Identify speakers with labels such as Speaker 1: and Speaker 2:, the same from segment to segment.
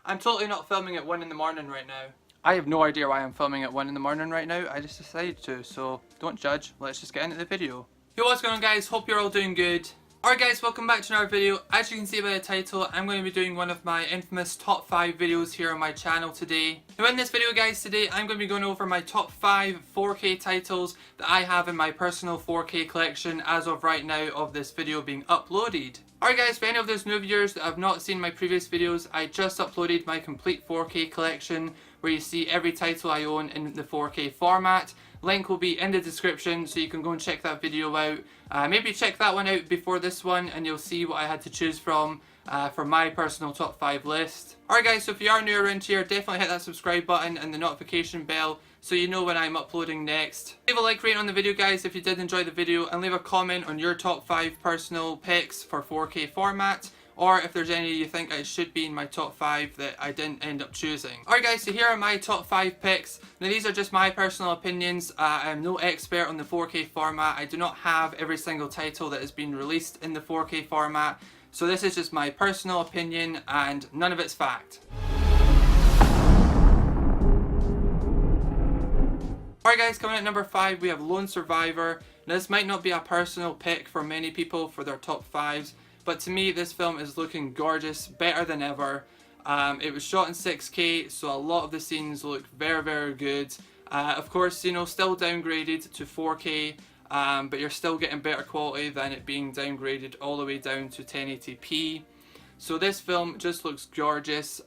Speaker 1: I'm totally not filming at 1 in the morning right now. I have no idea why I'm filming at 1 in the morning right now. I just decided to, so don't judge. Let's just get into the video. Hey, what's going on, guys? Hope you're all doing good. Alright guys, welcome back to another video. As you can see by the title, I'm going to be doing one of my infamous top 5 videos here on my channel today. Now in this video guys, today I'm going to be going over my top 5 4K titles that I have in my personal 4K collection as of right now of this video being uploaded. Alright guys, for any of those new viewers that have not seen my previous videos, I just uploaded my complete 4K collection where you see every title I own in the 4K format. Link will be in the description so you can go and check that video out. Maybe check that one out before this one and you'll see what I had to choose from for my personal top 5 list. Alright guys, so if you are new around here, definitely hit that subscribe button and the notification bell so you know when I'm uploading next. Leave a like rating on the video guys if you did enjoy the video, and leave a comment on your top 5 personal picks for 4K format, or if there's any you think I should be in my top 5 that I didn't end up choosing. Alright guys, so here are my top 5 picks. Now these are just my personal opinions. I am no expert on the 4K format. I do not have every single title that has been released in the 4K format. So this is just my personal opinion and none of it's fact. Alright guys, coming at number 5 we have Lone Survivor. Now this might not be a personal pick for many people for their top 5s. But to me, this film is looking gorgeous, better than ever. It was shot in 6K, so a lot of the scenes look very, very good. Of course, you know, still downgraded to 4K, but you're still getting better quality than it being downgraded all the way down to 1080p. So this film just looks gorgeous.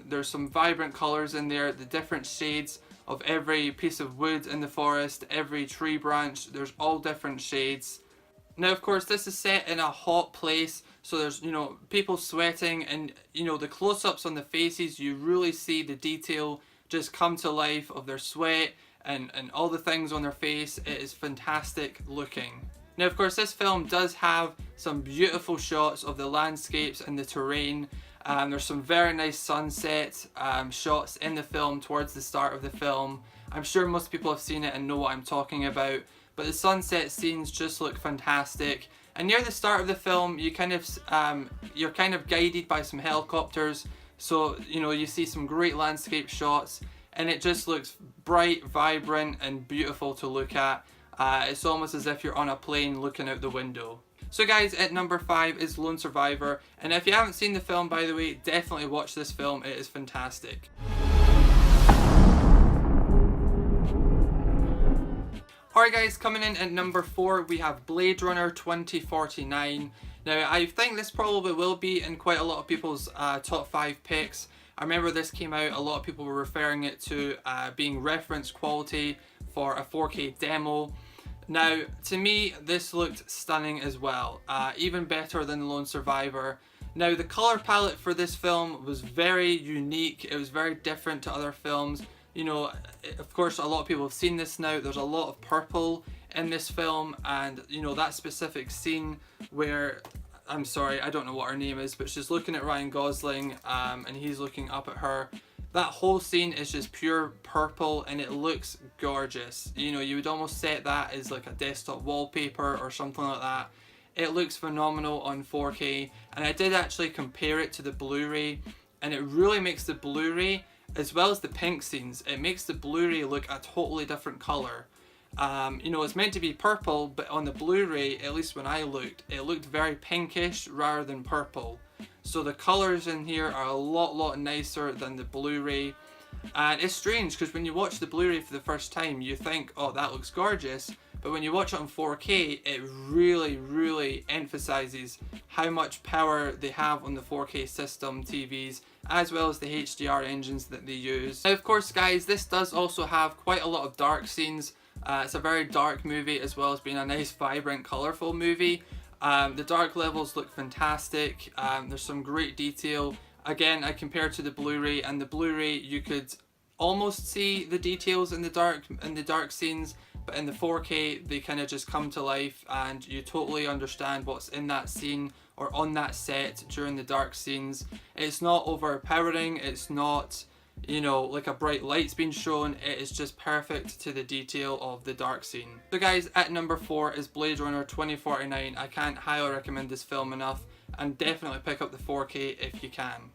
Speaker 1: There's some vibrant colours in there, the different shades of every piece of wood in the forest, every tree branch, there's all different shades. Now of course this is set in a hot place, so there's, you know, people sweating, and you know, the close-ups on the faces, you really see the detail just come to life of their sweat and all the things on their face. It is fantastic looking. Now of course this film does have some beautiful shots of the landscapes and the terrain. There's some very nice sunset shots in the film towards the start of the film. I'm sure most people have seen it and know what I'm talking about. But the sunset scenes just look fantastic. And near the start of the film, you're kind of guided by some helicopters. So, you know, you see some great landscape shots, and it just looks bright, vibrant, and beautiful to look at. It's almost as if you're on a plane looking out the window. So guys, at number 5 is Lone Survivor. And if you haven't seen the film, by the way, definitely watch this film. It is fantastic. Alright guys, coming in at number 4 we have Blade Runner 2049. Now I think this probably will be in quite a lot of people's top 5 picks. I remember this came out, a lot of people were referring it to being reference quality for a 4K demo. Now to me this looked stunning as well, even better than Lone Survivor. Now the colour palette for this film was very unique, it was very different to other films. You know, of course a lot of people have seen this now. There's a lot of purple in this film, and you know, that specific scene where, I'm sorry, I don't know what her name is, but she's looking at Ryan Gosling and he's looking up at her. That whole scene is just pure purple and it looks gorgeous. You know, you would almost set that as like a desktop wallpaper or something like that. It looks phenomenal on 4K, and I did actually compare it to the Blu-ray, and it really makes the Blu-ray, as well as the pink scenes, it makes the Blu-ray look a totally different colour. You know, it's meant to be purple, but on the Blu-ray, at least when I looked, it looked very pinkish rather than purple. So the colours in here are a lot nicer than the Blu-ray. And it's strange because when you watch the Blu-ray for the first time, you think, oh, that looks gorgeous. But when you watch it on 4K, it really emphasises how much power they have on the 4K system TVs, as well as the HDR engines that they use. Now of course guys, this does also have quite a lot of dark scenes. It's a very dark movie as well as being a nice, vibrant, colourful movie. The dark levels look fantastic. There's some great detail. Again, I compared to the Blu-ray, and the Blu-ray you could almost see the details in the dark scenes, but in the 4K they kind of just come to life and you totally understand what's in that scene or on that set during the dark scenes. It's not overpowering, it's not, you know, like a bright light's been shown. It is just perfect to the detail of the dark scene. So guys, at number 4 is Blade Runner 2049. I can't highly recommend this film enough, and definitely pick up the 4K if you can.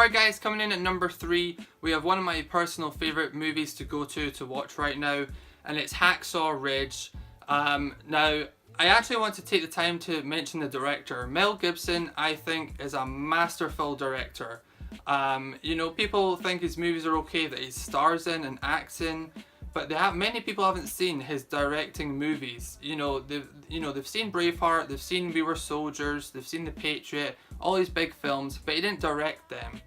Speaker 1: Alright guys, coming in at number 3, we have one of my personal favourite movies to go to watch right now, and it's Hacksaw Ridge. Now, I actually want to take the time to mention the director. Mel Gibson, I think, is a masterful director. You know, people think his movies are okay that he stars in and acts in, but many people haven't seen his directing movies. They've seen Braveheart, they've seen We Were Soldiers, they've seen The Patriot, all these big films, but he didn't direct them.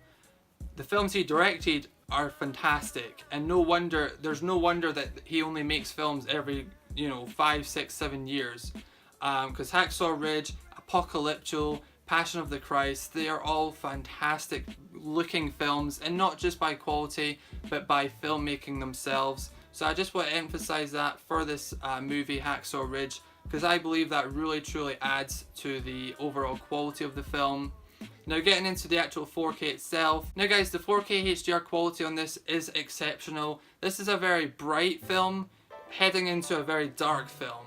Speaker 1: The films he directed are fantastic, and there's no wonder that he only makes films every 5, 6, 7 years. Because Hacksaw Ridge, Apocalypto, Passion of the Christ, they are all fantastic looking films, and not just by quality but by filmmaking themselves. So I just want to emphasize that for this movie Hacksaw Ridge, because I believe that really truly adds to the overall quality of the film. Now, getting into the actual 4K itself. Now guys, the 4K HDR quality on this is exceptional. This is a very bright film heading into a very dark film.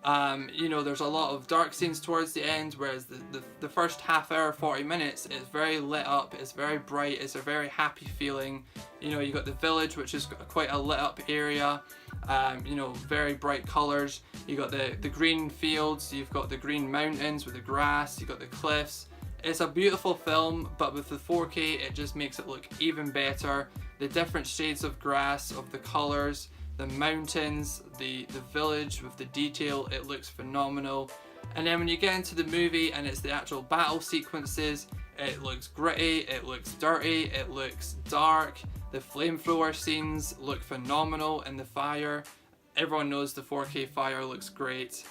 Speaker 1: There's a lot of dark scenes towards the end, whereas the first half hour, 40 minutes is very lit up, it's very bright, it's a very happy feeling. You got the village, which is quite a lit up area, very bright colours. You got the green fields, you've got the green mountains with the grass, you've got the cliffs. It's a beautiful film, but with the 4K it just makes it look even better. The different shades of grass, of the colours, the mountains, the village with the detail, it looks phenomenal. And then when you get into the movie and it's the actual battle sequences, it looks gritty, it looks dirty, it looks dark. The flamethrower scenes look phenomenal in the fire. Everyone knows the 4K fire looks great.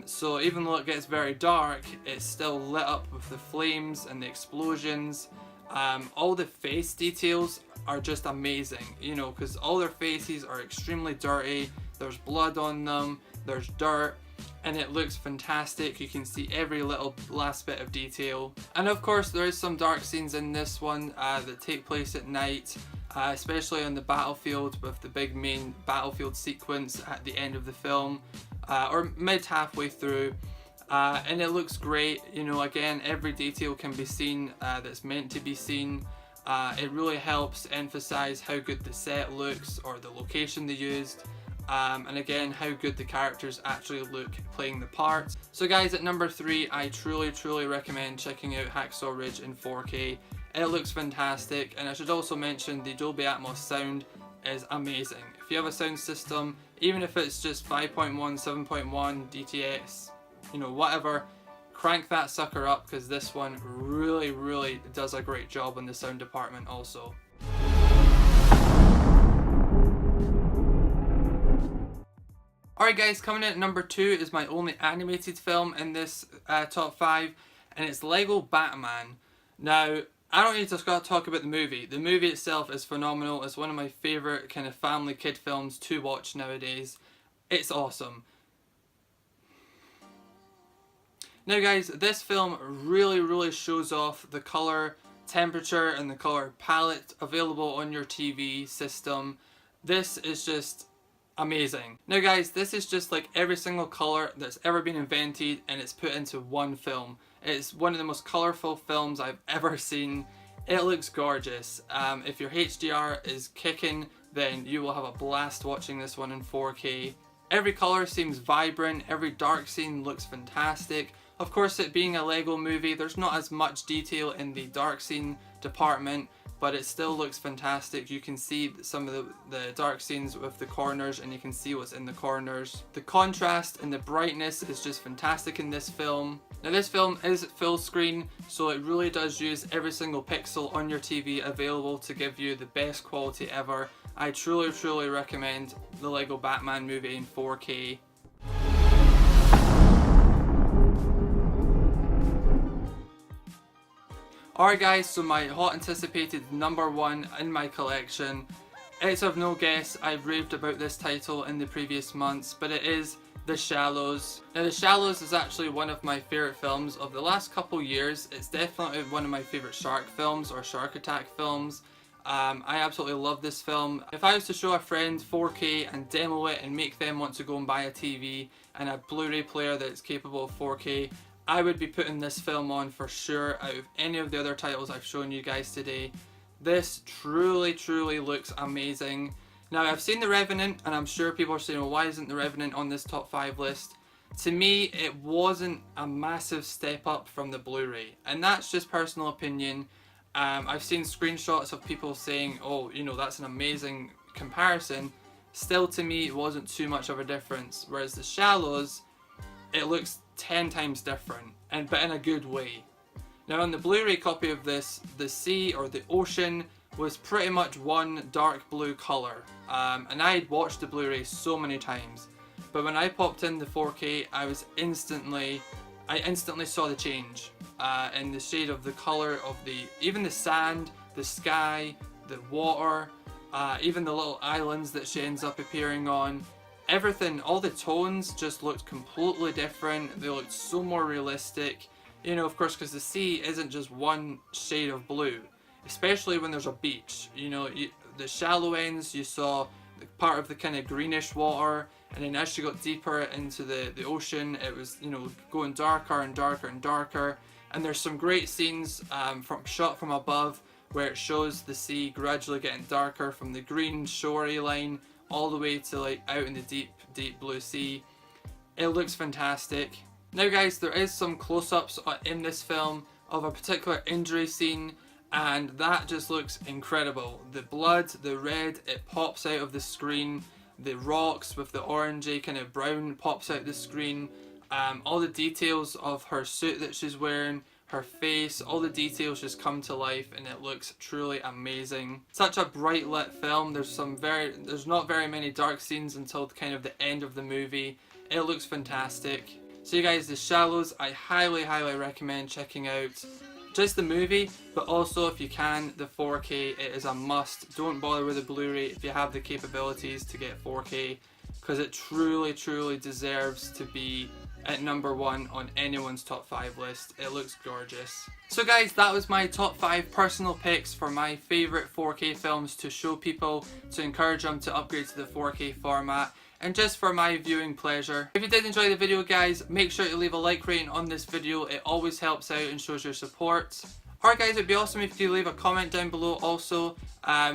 Speaker 1: So even though it gets very dark, it's still lit up with the flames and the explosions. All the face details are just amazing, because all their faces are extremely dirty. There's blood on them, there's dirt, and it looks fantastic. You can see every little last bit of detail. And of course there is some dark scenes in this one that take place at night, especially on the battlefield with the big main battlefield sequence at the end of the film, or halfway through. And it looks great. Again, every detail can be seen that's meant to be seen. It really helps emphasize how good the set looks, or the location they used, and again how good the characters actually look playing the parts. So guys, at number 3, I truly recommend checking out Hacksaw Ridge in 4K. It looks fantastic, and I should also mention the Dolby Atmos sound is amazing. If you have a sound system, even if it's just 5.1, 7.1, DTS, whatever, crank that sucker up, because this one really does a great job in the sound department also. Alright guys, coming in at number 2 is my only animated film in this top 5, and it's Lego Batman. Now, I don't need to talk about the movie. The movie itself is phenomenal. It's one of my favourite kind of family kid films to watch nowadays. It's awesome. Now guys, this film really shows off the colour temperature and the colour palette available on your TV system. This is just amazing. Now guys, this is just like every single colour that's ever been invented, and it's put into one film. It's one of the most colourful films I've ever seen. It looks gorgeous. If your HDR is kicking, then you will have a blast watching this one in 4K. Every colour seems vibrant, every dark scene looks fantastic. Of course, it being a Lego movie, there's not as much detail in the dark scene department, but it still looks fantastic. You can see some of the dark scenes with the corners, and you can see what's in the corners. The contrast and the brightness is just fantastic in this film. Now this film is full screen, so it really does use every single pixel on your TV available to give you the best quality ever. I truly recommend the Lego Batman movie in 4K. Alright guys, so my hot anticipated number 1 in my collection. It's of no guess, I've raved about this title in the previous months, but it is The Shallows. Now The Shallows is actually one of my favourite films of the last couple years. It's definitely one of my favourite shark films, or shark attack films. I absolutely love this film. If I was to show a friend 4K and demo it and make them want to go and buy a TV and a Blu-ray player that's capable of 4K, I would be putting this film on for sure out of any of the other titles I've shown you guys today. This truly looks amazing. Now, I've seen The Revenant, and I'm sure people are saying, well, why isn't The Revenant on this top 5 list? To me, it wasn't a massive step up from the Blu-ray, and that's just personal opinion. I've seen screenshots of people saying, oh, you know, that's an amazing comparison. Still, to me, it wasn't too much of a difference, whereas The Shallows, it looks 10 times different, but in a good way. Now, on the Blu-ray copy of this, the sea or the ocean was pretty much one dark blue colour, and I had watched the Blu-ray so many times, but when I popped in the 4K, I instantly saw the change in the shade of the colour of even the sand, the sky, the water, even the little islands that she ends up appearing on. Everything, all the tones just looked completely different. They looked so more realistic. You know, of course, because the sea isn't just one shade of blue, especially when there's a beach. You know, the shallow ends, you saw part of the kind of greenish water, and then as she got deeper into the ocean, it was, you know, going darker and darker and darker. And there's some great scenes shot from above where it shows the sea gradually getting darker from the green shorey line all the way to like out in the deep blue sea. It looks fantastic. Now guys, there is some close-ups in this film of a particular injury scene, and that just looks incredible. The blood, the red, it pops out of the screen. The rocks with the orangey kind of brown pops out the screen. All the details of her suit that she's wearing, her face, all the details just come to life, and it looks truly amazing. Such a bright lit film. There's not very many dark scenes until kind of the end of the movie. It looks fantastic. So you guys, The Shallows, I highly recommend checking out. Just the movie, but also if you can, the 4K, it is a must. Don't bother with the Blu-ray if you have the capabilities to get 4K, because it truly deserves to be at number 1 on anyone's top 5 list. It looks gorgeous. So guys, that was my top 5 personal picks for my favourite 4K films to show people, to encourage them to upgrade to the 4K format, and just for my viewing pleasure. If you did enjoy the video guys, make sure to leave a like rating on this video. It always helps out and shows your support. Alright guys, it'd be awesome if you could leave a comment down below also,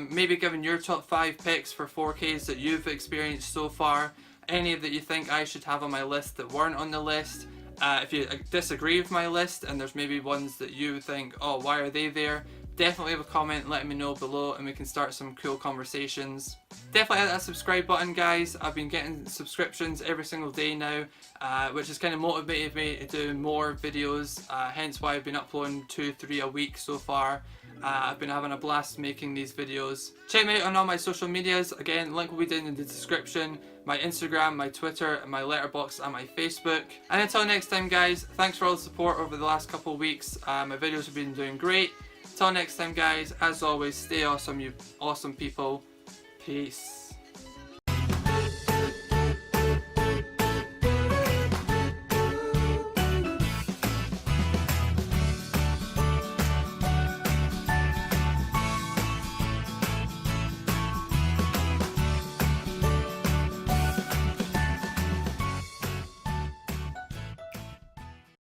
Speaker 1: maybe giving your top 5 picks for 4Ks that you've experienced so far. Any that you think I should have on my list that weren't on the list. If you disagree with my list and there's maybe ones that you think, oh, why are they there? Definitely leave a comment letting me know below, and we can start some cool conversations. Definitely hit that subscribe button guys. I've been getting subscriptions every single day now, which has kind of motivated me to do more videos, hence why I've been uploading 2-3 a week so far. I've been having a blast making these videos. Check me out on all my social medias. Again, link will be down in the description. My Instagram, my Twitter, my Letterboxd and my Facebook. And until next time guys, thanks for all the support over the last couple of weeks. My videos have been doing great. Till next time guys, as always, stay awesome you awesome people. Peace.